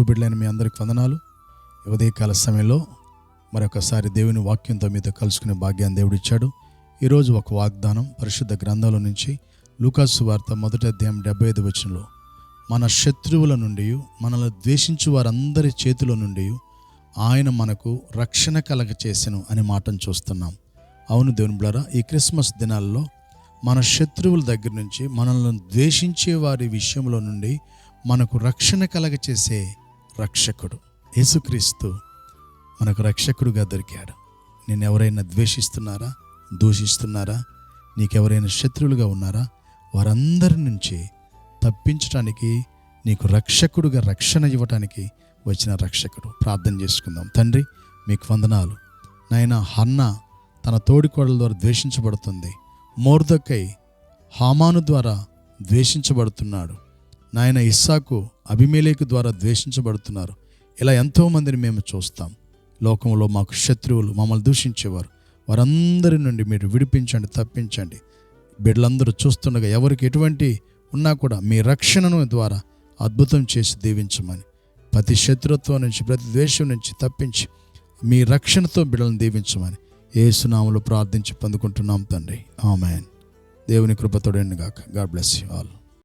బిడ్డలైన మీ అందరికి వందనాలు. ఉదయకాల సమయంలో మరొకసారి దేవుని వాక్యంతో మీతో కలుసుకునే భాగ్యాన్ని దేవుడు ఇచ్చాడు. ఈరోజు ఒక వాగ్దానం పరిశుద్ధ గ్రంథంలో నుంచి లూకాసు సువార్త 1వ అధ్యాయం 75వ వచనంలో, మన శత్రువుల నుండి మనల్ని ద్వేషించు వారందరి చేతిలో నుండి ఆయన మనకు రక్షణ కలగ చేసెను అనే మాటను చూస్తున్నాం. అవును దేవుని బిడ్డలారా, ఈ క్రిస్మస్ దినాల్లో మన శత్రువుల దగ్గర నుంచి, మనల్ని ద్వేషించే వారి విషయంలో నుండి మనకు రక్షణ కలగ చేసే రక్షకుడు యేసుక్రీస్తు మనకు రక్షకుడుగా దొరికాడు. నేను ఎవరైనా ద్వేషిస్తున్నారా, దూషిస్తున్నారా, నీకెవరైనా శత్రువులుగా ఉన్నారా, వారందరి నుంచి తప్పించడానికి, నీకు రక్షకుడుగా రక్షణ ఇవ్వటానికి వచ్చిన రక్షకుడు. ప్రార్థన చేసుకుందాం. తండ్రి, మీకు వందనాలు నాయనా. హన్నా తన తోడికోడల ద్వారా ద్వేషించబడుతుంది. మొర్దెకై హామాను ద్వారా ద్వేషించబడుతున్నాడు. నాయన ఇస్సాకు అబీమెలెకు ద్వారా ద్వేషించబడుతున్నారు. ఇలా ఎంతోమందిని మేము చూస్తాం. లోకంలో మాకు శత్రువులు, మమ్మల్ని దూషించేవారు, వారందరి నుండి మీరు విడిపించండి, తప్పించండి. బిడ్డలందరూ చూస్తుండగా ఎవరికి ఎటువంటి ఉన్నా కూడా మీ రక్షణను ద్వారా అద్భుతం చేసి దీవించమని, ప్రతి శత్రుత్వం నుంచి, ప్రతి ద్వేషం నుంచి తప్పించి మీ రక్షణతో బిడ్డలను దీవించమని యేసు నామములో ప్రార్థించి పొందుకుంటున్నాం తండ్రి. ఆమేన్. దేవుని కృపతోడేను గాక. God bless you all.